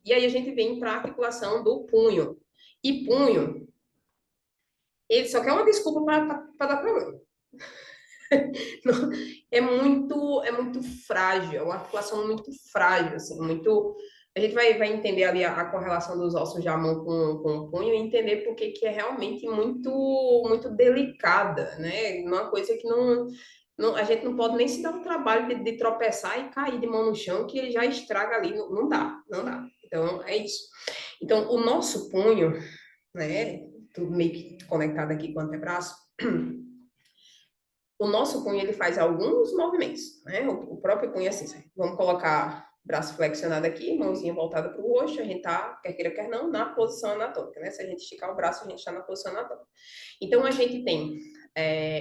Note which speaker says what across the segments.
Speaker 1: E aí a gente vem para a articulação do punho. E punho, ele só quer uma desculpa para dar problema. É muito frágil, é uma articulação muito frágil, assim, muito. A gente vai entender ali a correlação dos ossos da mão com o punho e entender por que é realmente muito delicada, né? Uma coisa que a gente não pode nem se dar o trabalho de tropeçar e cair de mão no chão, que ele já estraga ali, não dá, não dá. Então, é isso. Então, o nosso punho, né? Tudo meio que conectado aqui com o antebraço. O nosso punho ele faz alguns movimentos, né? O próprio punho é assim, vamos colocar braço flexionado aqui, mãozinha voltada para o rosto, a gente tá, quer queira, quer não, na posição anatômica, né? Se a gente esticar o braço, a gente está na posição anatômica. Então, a gente tem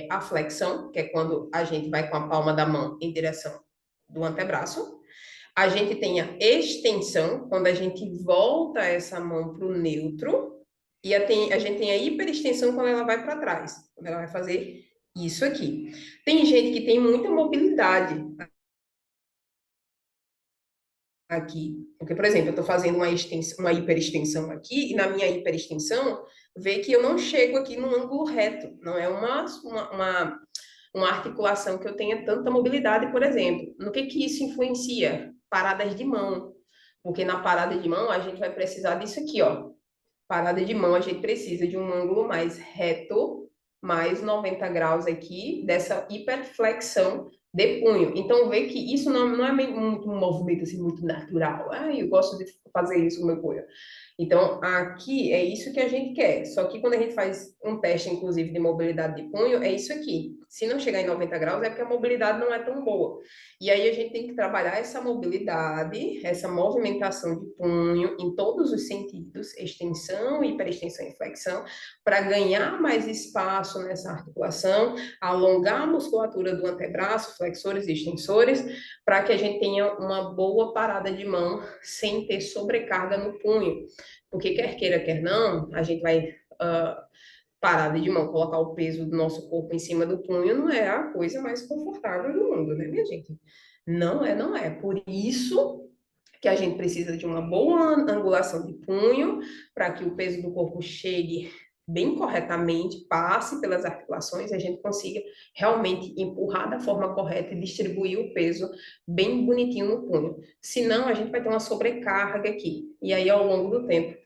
Speaker 1: a flexão, que é quando a gente vai com a palma da mão em direção do antebraço. A gente tem a extensão, quando a gente volta essa mão para o neutro. E a gente tem a hiperextensão quando ela vai para trás, quando ela vai fazer isso aqui. Tem gente que tem muita mobilidade aqui. Porque, por exemplo, eu estou fazendo uma hiperextensão aqui, e na minha hiperextensão, vê que eu não chego aqui no ângulo reto. Não é uma articulação que eu tenha tanta mobilidade, por exemplo. No que isso influencia? Paradas de mão. Porque na parada de mão, a gente vai precisar disso aqui, ó. Parada de mão, a gente precisa de um ângulo mais reto, mais 90 graus aqui, dessa hiperflexão de punho. Então, vê que isso não é muito um movimento assim, muito natural. Ah, eu gosto de fazer isso com o meu punho. Então, aqui é isso que a gente quer. Só que quando a gente faz um teste, inclusive, de mobilidade de punho, é isso aqui. Se não chegar em 90 graus, é porque a mobilidade não é tão boa. E aí a gente tem que trabalhar essa mobilidade, essa movimentação de punho em todos os sentidos, extensão, hiperextensão e flexão, para ganhar mais espaço nessa articulação, alongar a musculatura do antebraço, flexores e extensores, para que a gente tenha uma boa parada de mão sem ter sobrecarga no punho. Porque quer queira, quer não, a gente vai parada de mão, colocar o peso do nosso corpo em cima do punho não é a coisa mais confortável do mundo, né, minha gente? Não é, não é. Por isso que a gente precisa de uma boa angulação de punho para que o peso do corpo chegue bem corretamente, passe pelas articulações e a gente consiga realmente empurrar da forma correta e distribuir o peso bem bonitinho no punho. Senão, a gente vai ter uma sobrecarga aqui. E aí, ao longo do tempo,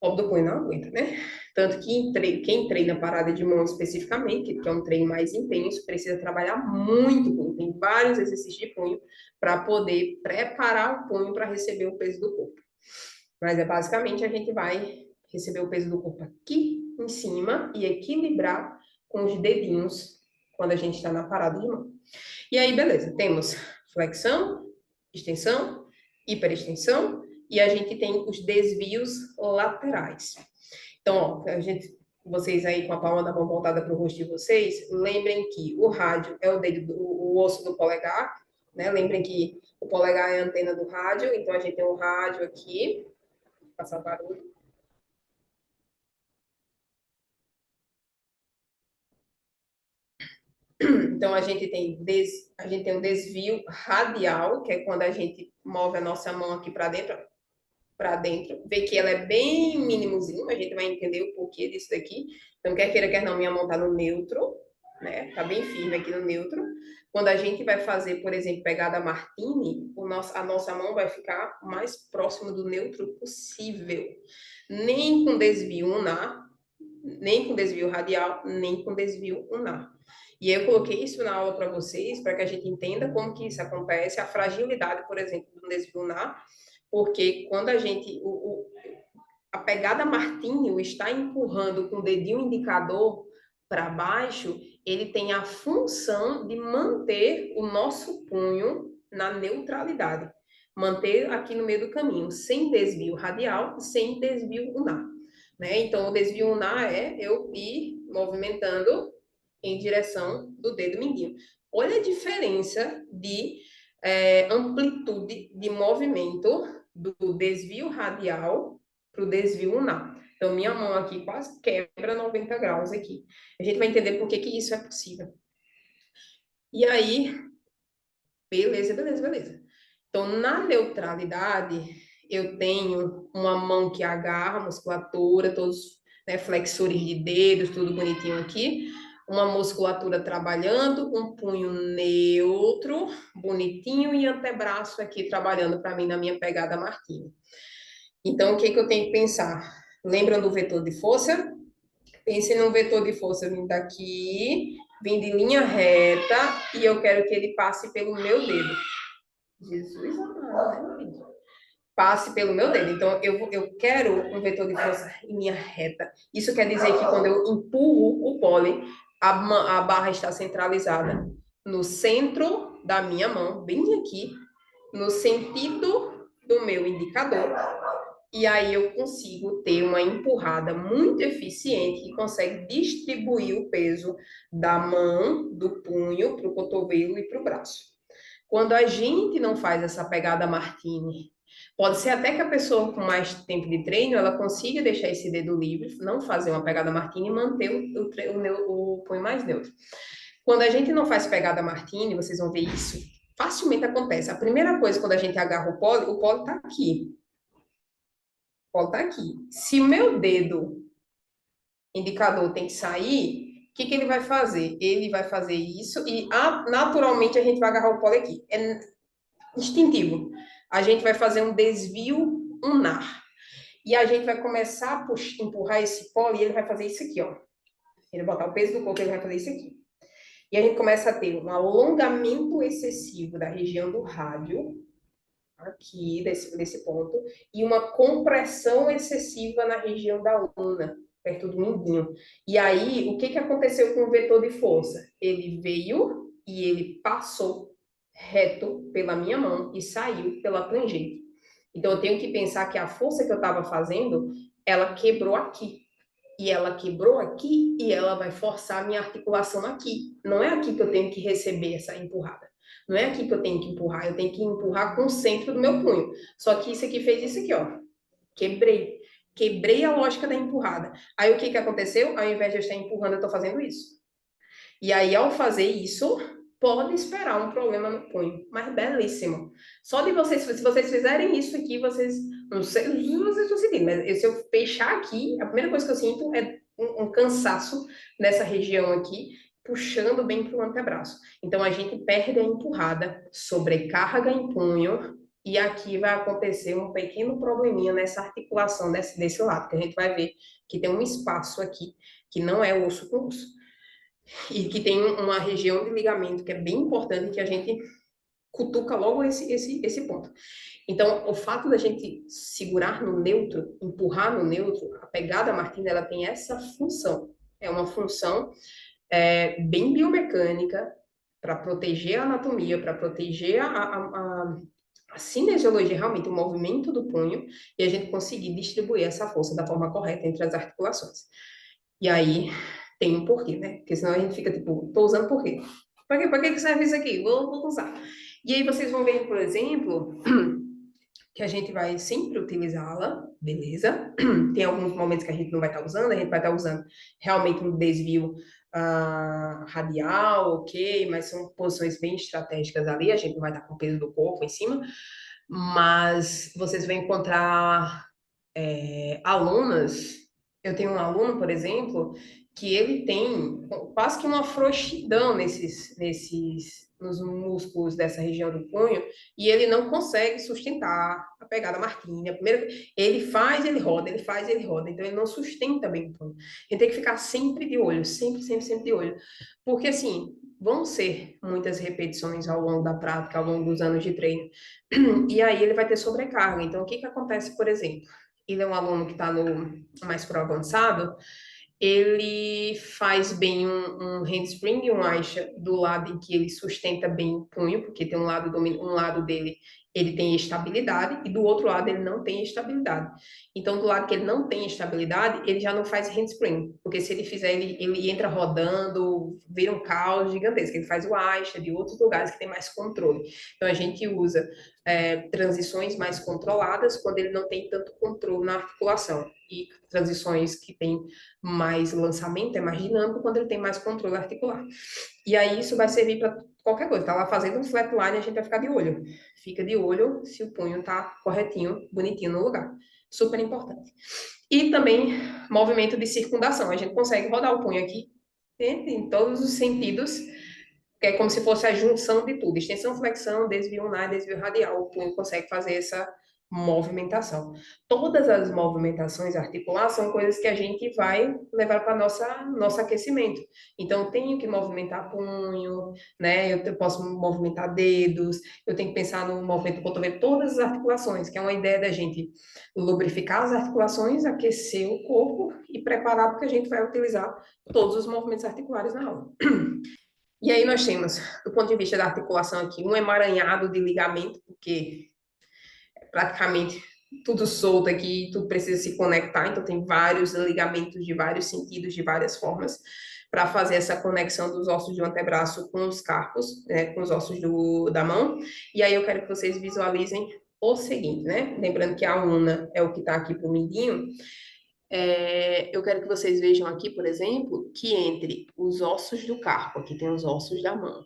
Speaker 1: o do punho não aguenta, né? Tanto que quem treina parada de mão especificamente, que é um treino mais intenso, precisa trabalhar muito punho. Tem vários exercícios de punho para poder preparar o punho para receber o peso do corpo. Mas é basicamente a gente vai receber o peso do corpo aqui em cima e equilibrar com os dedinhos quando a gente está na parada de mão. E aí, beleza, temos flexão, extensão, hiperextensão, e a gente tem os desvios laterais. Então, ó, vocês aí com a palma da mão voltada para o rosto de vocês, lembrem que o rádio é o osso do polegar, né? Lembrem que o polegar é a antena do rádio, então a gente tem o rádio aqui, vou passar barulho. Então a gente tem um desvio radial, que é quando a gente move a nossa mão aqui para dentro, ver que ela é bem mínimozinho, a gente vai entender o porquê disso daqui. Então, quer queira, quer não, minha mão tá no neutro, né? Tá bem firme aqui no neutro. Quando a gente vai fazer, por exemplo, pegada Martini, a nossa mão vai ficar mais próximo do neutro possível. Nem com desvio unar, nem com desvio radial, nem com desvio unar. E eu coloquei isso na aula para vocês, para que a gente entenda como que isso acontece, a fragilidade, por exemplo, do desvio unar, porque quando a gente, a pegada martinho está empurrando com o dedinho indicador para baixo, ele tem a função de manter o nosso punho na neutralidade, manter aqui no meio do caminho, sem desvio radial, sem desvio unar. Né? Então, o desvio unar é eu ir movimentando em direção do dedo mindinho. Olha a diferença de amplitude de movimento do desvio radial para o desvio unar. Então, minha mão aqui quase quebra 90 graus aqui. A gente vai entender por que isso é possível. E aí, beleza, beleza, beleza. Então, na neutralidade, eu tenho uma mão que agarra a musculatura, todos, né, flexores de dedos, tudo bonitinho aqui, uma musculatura trabalhando, um punho neutro, bonitinho, e antebraço aqui trabalhando para mim na minha pegada Martini. Então, o que que eu tenho que pensar? Lembram do vetor de força? Pense num vetor de força vindo daqui, vindo em linha reta, e eu quero que ele passe pelo meu dedo. Jesus amado, né, gente? Passe pelo meu dedo. Então, eu quero um vetor de força em linha reta. Isso quer dizer que quando eu empurro o pole, a barra está centralizada no centro da minha mão, bem aqui, no sentido do meu indicador. E aí eu consigo ter uma empurrada muito eficiente que consegue distribuir o peso da mão, do punho, para o cotovelo e para o braço. Quando a gente não faz essa pegada Martini, pode ser até que a pessoa com mais tempo de treino, ela consiga deixar esse dedo livre, não fazer uma pegada Martini e manter o punho mais neutro. Quando a gente não faz pegada Martini, vocês vão ver isso, facilmente acontece. A primeira coisa, quando a gente agarra o pole está aqui. O pole está aqui. Se o meu dedo indicador tem que sair, o que, que ele vai fazer? Ele vai fazer isso e naturalmente a gente vai agarrar o pole aqui. É instintivo. A gente vai fazer um desvio ulnar. E a gente vai começar a empurrar esse pole e ele vai fazer isso aqui, ó. Ele vai botar o peso do corpo, ele vai fazer isso aqui. E a gente começa a ter um alongamento excessivo da região do rádio, aqui, desse ponto, e uma compressão excessiva na região da ulna, perto do mindinho. E aí, o que, que aconteceu com o vetor de força? Ele veio e ele passou reto pela minha mão e saiu pela tangente. Então, eu tenho que pensar que a força que eu estava fazendo, ela quebrou aqui. E ela quebrou aqui e ela vai forçar a minha articulação aqui. Não é aqui que eu tenho que receber essa empurrada. Não é aqui que eu tenho que empurrar. Eu tenho que empurrar com o centro do meu punho. Só que isso aqui fez isso aqui, ó. Quebrei. Quebrei a lógica da empurrada. Aí o que que aconteceu? Ao invés de eu estar empurrando, eu estou fazendo isso. E aí, ao fazer isso, pode esperar um problema no punho. Mas belíssimo. Só de vocês, se vocês fizerem isso aqui, vocês. Não sei se vocês estão sentindo, mas se eu fechar aqui, a primeira coisa que eu sinto é um cansaço nessa região aqui, puxando bem para o antebraço. Então, a gente perde a empurrada, sobrecarga em punho, e aqui vai acontecer um pequeno probleminha nessa articulação desse lado, que a gente vai ver que tem um espaço aqui, que não é osso com osso e que tem uma região de ligamento que é bem importante que a gente cutuca logo esse ponto. Então, o fato da gente segurar no neutro, empurrar no neutro, a pegada Martina, ela tem essa função. É uma função bem biomecânica para proteger a anatomia, para proteger a cinesiologia, realmente, o movimento do punho, e a gente conseguir distribuir essa força da forma correta entre as articulações. E aí, tem um porquê, né? Porque senão a gente fica tipo, tô usando por quê? Pra que serve isso aqui? Vou usar. E aí vocês vão ver, por exemplo, que a gente vai sempre utilizá-la, beleza? Tem alguns momentos que a gente não vai estar usando, a gente vai estar usando realmente um desvio radial, ok, mas são posições bem estratégicas ali, a gente não vai estar com o peso do corpo em cima, mas vocês vão encontrar alunas. Eu tenho um aluno, por exemplo, que ele tem quase que uma frouxidão nos músculos dessa região do punho, e ele não consegue sustentar a pegada Martini. Ele faz, ele roda, ele faz, ele roda, então ele não sustenta bem o punho. A gente tem que ficar sempre de olho, sempre, sempre, sempre de olho. Porque, assim, vão ser muitas repetições ao longo da prática, ao longo dos anos de treino, e aí ele vai ter sobrecarga. Então, o que que acontece, por exemplo? Ele é um aluno que está no mais pro avançado, ele faz bem um handspring e um aixa do lado em que ele sustenta bem o punho, porque tem um lado dele ele tem estabilidade e do outro lado ele não tem estabilidade. Então, do lado que ele não tem estabilidade, ele já não faz handspring, porque se ele fizer, ele entra rodando, vira um caos gigantesco. Ele faz o aixa de outros lugares que tem mais controle. Então, a gente usa transições mais controladas quando ele não tem tanto controle na articulação. E transições que tem mais lançamento, é mais dinâmico quando ele tem mais controle articular. E aí isso vai servir para qualquer coisa, tá lá fazendo um flatline, a gente vai ficar de olho. Fica de olho se o punho tá corretinho, bonitinho no lugar. Super importante. E também movimento de circundação. A gente consegue rodar o punho aqui, né, em todos os sentidos, que é como se fosse a junção de tudo. Extensão, flexão, desvio lunar, desvio radial. O punho consegue fazer essa movimentação. Todas as movimentações articulares são coisas que a gente vai levar para nosso aquecimento. Então, eu tenho que movimentar punho, né? Eu posso movimentar dedos, eu tenho que pensar no movimento do cotovelo, todas as articulações, que é uma ideia da gente lubrificar as articulações, aquecer o corpo e preparar porque a gente vai utilizar todos os movimentos articulares na aula. E aí nós temos, do ponto de vista da articulação aqui, um emaranhado de ligamento, porque praticamente tudo solto aqui, tudo precisa se conectar, então tem vários ligamentos de vários sentidos, de várias formas, para fazer essa conexão dos ossos do antebraço com os carpos, né, com os ossos da mão. E aí eu quero que vocês visualizem o seguinte, né? Lembrando que a una é o que está aqui para o mindinho. Eu quero que vocês vejam aqui, por exemplo, que entre os ossos do carpo, aqui tem os ossos da mão,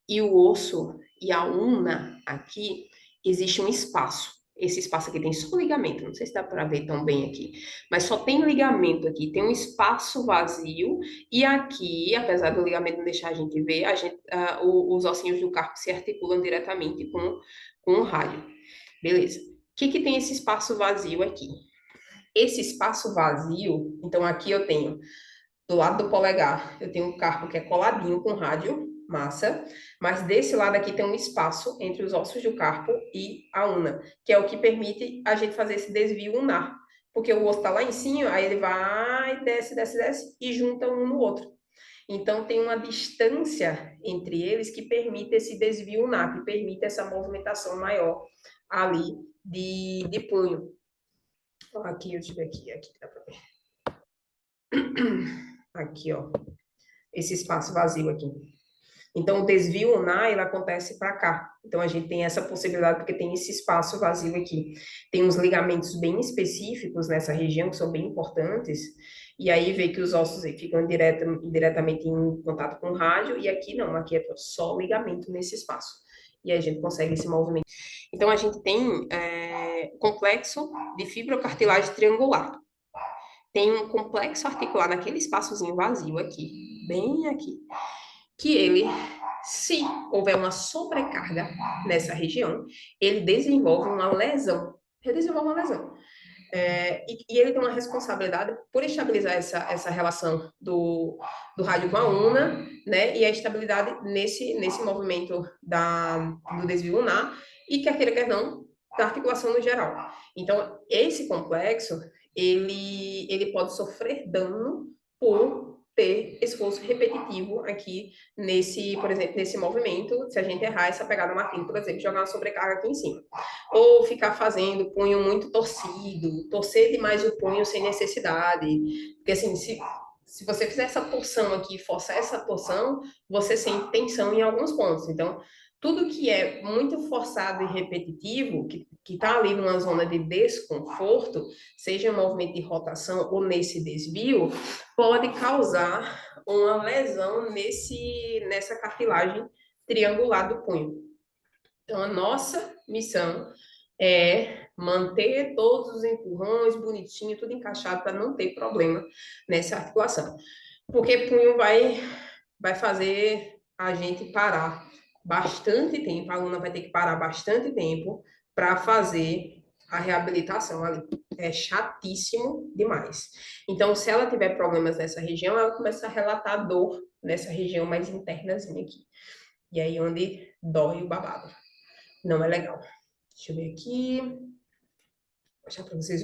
Speaker 1: e o osso e a una aqui, existe um espaço. Esse espaço aqui tem só ligamento, não sei se dá para ver tão bem aqui, mas só tem ligamento aqui, tem um espaço vazio, e aqui, apesar do ligamento não deixar a gente ver, os ossinhos do carpo se articulam diretamente com o rádio. Beleza. O que tem esse espaço vazio aqui? Esse espaço vazio, então aqui eu tenho, do lado do polegar, eu tenho um carpo que é coladinho com rádio, massa, mas desse lado aqui tem um espaço entre os ossos do carpo e a una, que é o que permite a gente fazer esse desvio unar, porque o osso está lá em cima, aí ele vai, desce, desce, desce, e junta um no outro. Então, tem uma distância entre eles que permite esse desvio unar, que permite essa movimentação maior ali de punho. Aqui, deixa eu ver aqui dá pra ver. Aqui, ó, esse espaço vazio aqui. Então, o desvio unar, ele acontece para cá. Então, a gente tem essa possibilidade porque tem esse espaço vazio aqui. Tem uns ligamentos bem específicos nessa região que são bem importantes. E aí, vê que os ossos ficam diretamente em contato com o rádio. E aqui não, aqui é só ligamento nesse espaço. E aí, a gente consegue esse movimento. Então, a gente tem complexo de fibrocartilagem triangular. Tem um complexo articular naquele espaçozinho vazio aqui, bem aqui, que ele, se houver uma sobrecarga nessa região, ele desenvolve uma lesão. Ele desenvolve uma lesão. E ele tem uma responsabilidade por estabilizar essa relação do rádio com a una, né? E a estabilidade nesse movimento do desvio lunar, e quer queira, quer não, da articulação no geral. Então, esse complexo, ele pode sofrer dano por ter esforço repetitivo aqui por exemplo, nesse movimento, se a gente errar essa pegada martelo, por exemplo, jogar uma sobrecarga aqui em cima. Ou ficar fazendo punho muito torcido, torcer demais o punho sem necessidade. Porque assim, se você fizer essa torção aqui, forçar essa torção, você sente tensão em alguns pontos. Então, tudo que é muito forçado e repetitivo, que está ali numa zona de desconforto, seja um movimento de rotação ou nesse desvio, pode causar uma lesão nessa cartilagem triangular do punho. Então, a nossa missão é manter todos os empurrões bonitinho, tudo encaixado para não ter problema nessa articulação. Porque punho vai fazer a gente parar bastante tempo, a aluna vai ter que parar bastante tempo para fazer a reabilitação ali. É chatíssimo demais. Então, se ela tiver problemas nessa região, ela começa a relatar dor nessa região mais internazinha aqui. E aí onde dói o babado. Não é legal. Deixa eu ver aqui. Vou mostrar para vocês.